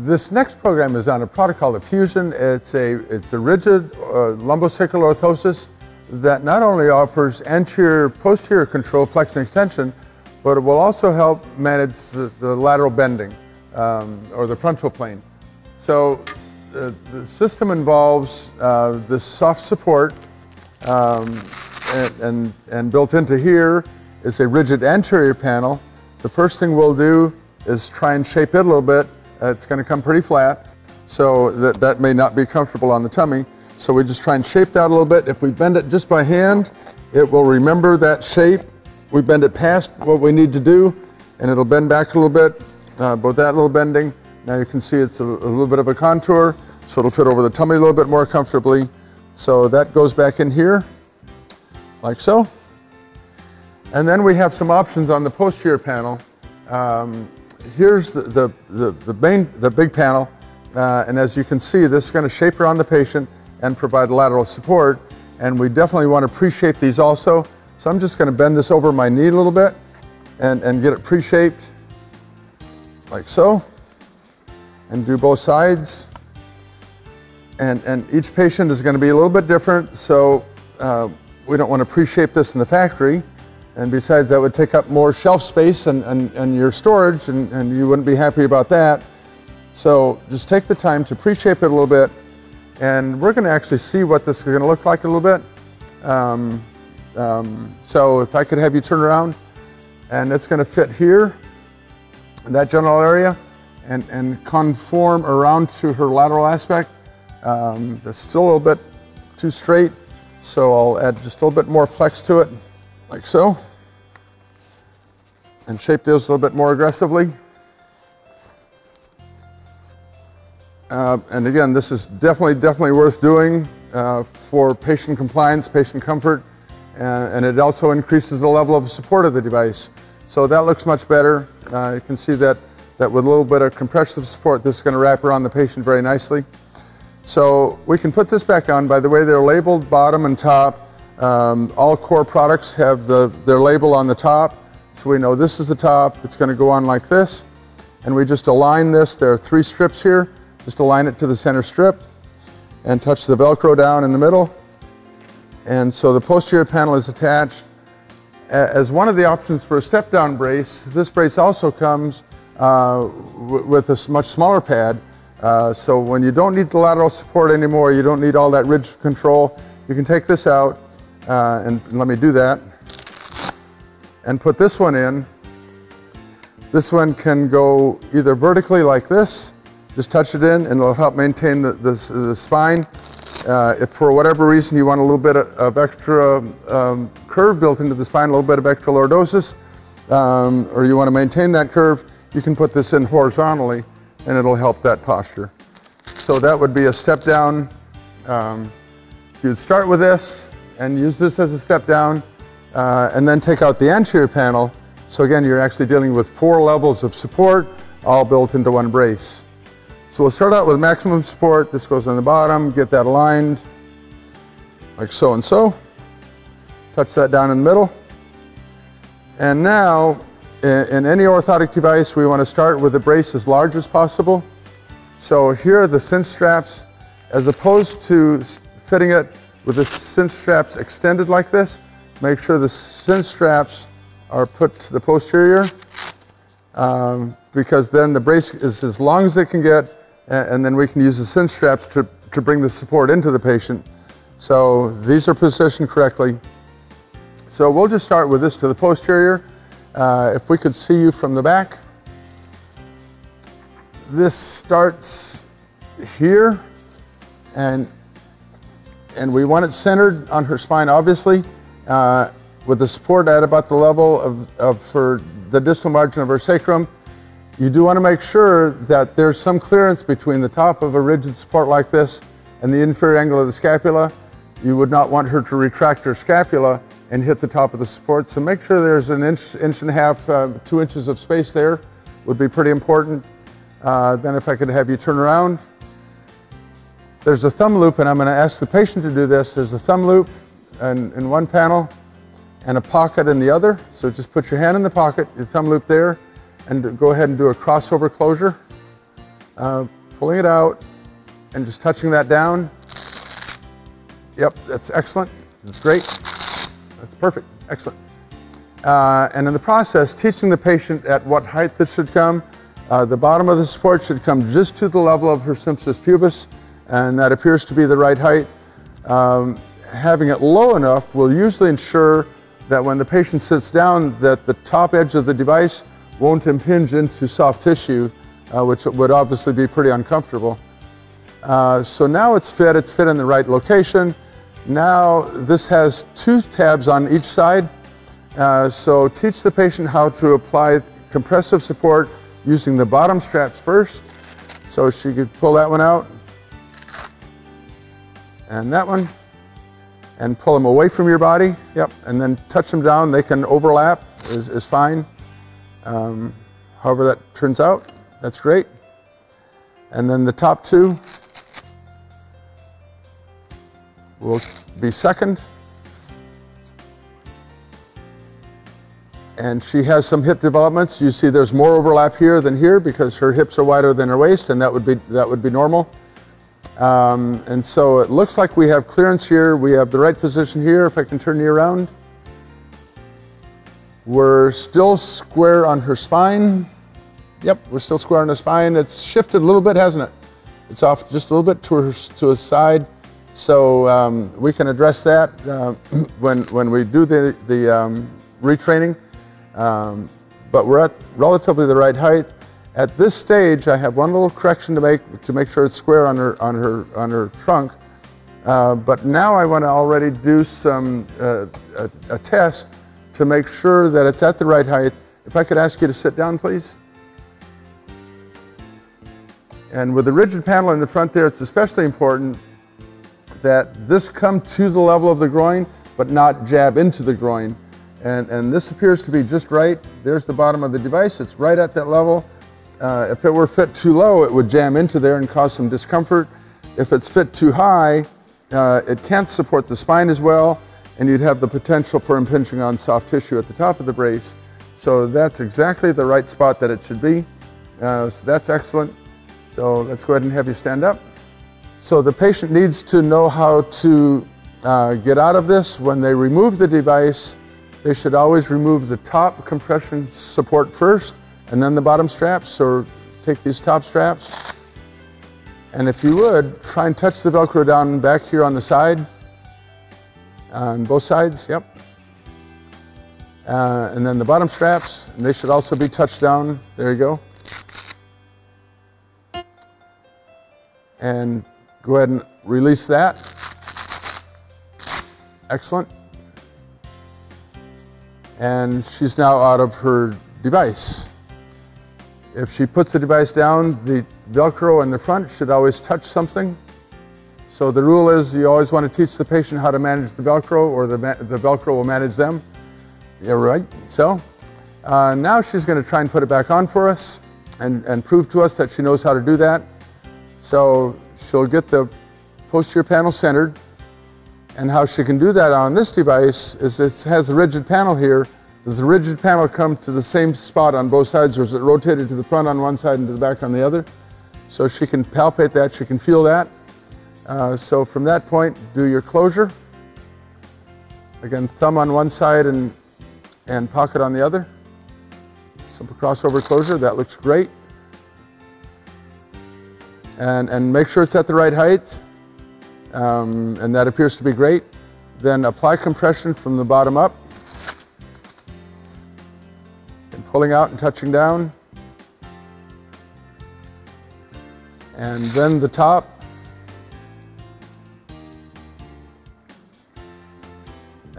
This next program is on a product called Fusion. It's a rigid lumbosacral orthosis that not only offers anterior posterior control, flexion extension, but it will also help manage the lateral bending or the frontal plane. So the system involves this soft support and built into here is a rigid anterior panel. The first thing we'll do is try and shape it a little bit. It's going to come pretty flat, so that may not be comfortable on the tummy. So we just try and shape that a little bit. If we bend it just by hand, it will remember that shape. We bend it past what we need to do, and it'll bend back a little bit, about that little bending. Now you can see it's a little bit of a contour, so it'll fit over the tummy a little bit more comfortably. So that goes back in here, like so. And then we have some options on the posterior panel. Here's the big panel, and as you can see, this is going to shape around the patient and provide lateral support, and we definitely want to pre-shape these also. So I'm just going to bend this over my knee a little bit and get it pre-shaped, like so, and do both sides. And each patient is going to be a little bit different, so we don't want to pre-shape this in the factory. And besides, that would take up more shelf space and your storage, and you wouldn't be happy about that. So just take the time to pre-shape it a little bit, and we're going to actually see what this is going to look like a little bit. So if I could have you turn around, and it's going to fit here, in that general area, and conform around to her lateral aspect. That's still a little bit too straight, so I'll add just a little bit more flex to it, like so, and shape those a little bit more aggressively. And again, this is definitely worth doing for patient compliance, patient comfort, and it also increases the level of support of the device. So that looks much better. You can see that with a little bit of compressive support, this is going to wrap around the patient very nicely. So we can put this back on. By the way, they're labeled bottom and top. All core products have their label on the top, so we know this is the top. It's going to go on like this, and we just align this. There are 3 strips here. Just align it to the center strip and touch the Velcro down in the middle. And so the posterior panel is attached. As one of the options for a step-down brace, this brace also comes with a much smaller pad. So when you don't need the lateral support anymore, you don't need all that rigid control, you can take this out, and let me do that, and put this one in. This one can go either vertically like this, just touch it in, and it'll help maintain the spine. If for whatever reason you want a little bit of extra curve built into the spine, a little bit of extra lordosis, or you want to maintain that curve, you can put this in horizontally, and it'll help that posture. So that would be a step down. You'd start with this and use this as a step down, and then take out the anterior panel. So again, you're actually dealing with 4 levels of support, all built into one brace. So we'll start out with maximum support. This goes on the bottom, get that aligned, like so and so. Touch that down in the middle. And now, in any orthotic device, we want to start with the brace as large as possible. So here are the cinch straps. As opposed to fitting it with the cinch straps extended like this, make sure the cinch straps are put to the posterior, because then the brace is as long as it can get, and then we can use the cinch straps to bring the support into the patient. So these are positioned correctly. So we'll just start with this to the posterior. If we could see you from the back. This starts here, and we want it centered on her spine, obviously, with the support at about the level of the distal margin of her sacrum. You do want to make sure that there's some clearance between the top of a rigid support like this and the inferior angle of the scapula. You would not want her to retract her scapula and hit the top of the support. So make sure there's an inch and a half, 2 inches of space there would be pretty important. Then if I could have you turn around. There's a thumb loop, and I'm going to ask the patient to do this. There's a thumb loop in one panel and a pocket in the other. So just put your hand in the pocket, your thumb loop there, and go ahead and do a crossover closure. pulling it out and just touching that down. Yep, that's excellent. That's great. That's perfect. Excellent. And in the process, teaching the patient at what height this should come. The bottom of the support should come just to the level of her symphysis pubis, and that appears to be the right height. Having it low enough will usually ensure that when the patient sits down, that the top edge of the device won't impinge into soft tissue, which would obviously be pretty uncomfortable. So now it's fit in the right location. Now this has 2 tabs on each side. So teach the patient how to apply compressive support using the bottom straps first. So she could pull that one out and that one and pull them away from your body. Yep, and then touch them down. They can overlap, is fine. However that turns out, that's great. And then the top 2 will be second. And she has some hip developments. You see there's more overlap here than here because her hips are wider than her waist, and that would be normal. And so it looks like we have clearance here. We have the right position here. If I can turn you around. We're still square on her spine. Yep, we're still square on the spine. It's shifted a little bit, hasn't it? It's off just a little bit to a side. So we can address that when we do the retraining. But we're at relatively the right height. At this stage, I have one little correction to make sure it's square on her trunk. But now I want to already do some a test to make sure that it's at the right height. If I could ask you to sit down, please. And with the rigid panel in the front there, it's especially important that this come to the level of the groin, but not jab into the groin. And this appears to be just right. There's the bottom of the device. It's right at that level. If it were fit too low, it would jam into there and cause some discomfort. If it's fit too high, it can't support the spine as well, and you'd have the potential for impinging on soft tissue at the top of the brace. So that's exactly the right spot that it should be. So that's excellent. So let's go ahead and have you stand up. So the patient needs to know how to get out of this. When they remove the device, they should always remove the top compression support first and then the bottom straps. So take these top straps. And if you would, try and touch the Velcro down back here on the side, on both sides, yep. And then the bottom straps, and they should also be touched down. There you go. And go ahead and release that. Excellent. And she's now out of her device. If she puts the device down, the Velcro in the front should always touch something. So the rule is you always want to teach the patient how to manage the Velcro, or the Velcro will manage them. Yeah, right. So now she's going to try and put it back on for us and prove to us that she knows how to do that. So she'll get the posterior panel centered. And how she can do that on this device is it has a rigid panel here. Does the rigid panel come to the same spot on both sides, or is it rotated to the front on one side and to the back on the other? So she can palpate that, she can feel that. So from that point, do your closure. Again, thumb on one side and pocket on the other. Simple crossover closure, that looks great. And make sure it's at the right height. And that appears to be great. Then apply compression from the bottom up. And pulling out and touching down. And then the top.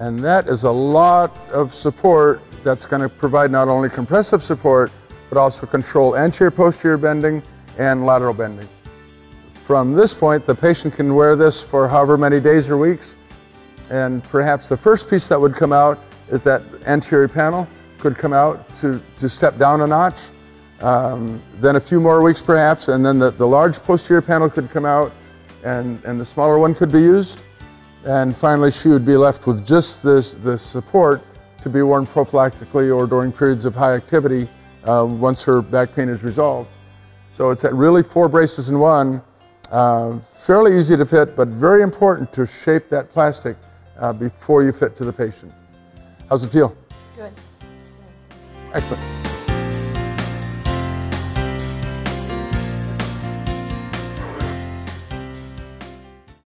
And that is a lot of support that's going to provide not only compressive support, but also control anterior-posterior bending and lateral bending. From this point, the patient can wear this for however many days or weeks. And perhaps the first piece that would come out is that anterior panel could come out to step down a notch. Then a few more weeks perhaps, and then the large posterior panel could come out and the smaller one could be used. And finally, she would be left with just the support to be worn prophylactically or during periods of high activity once her back pain is resolved. So it's really 4 braces in one. Fairly easy to fit, but very important to shape that plastic before you fit to the patient. How's it feel? Good. Excellent.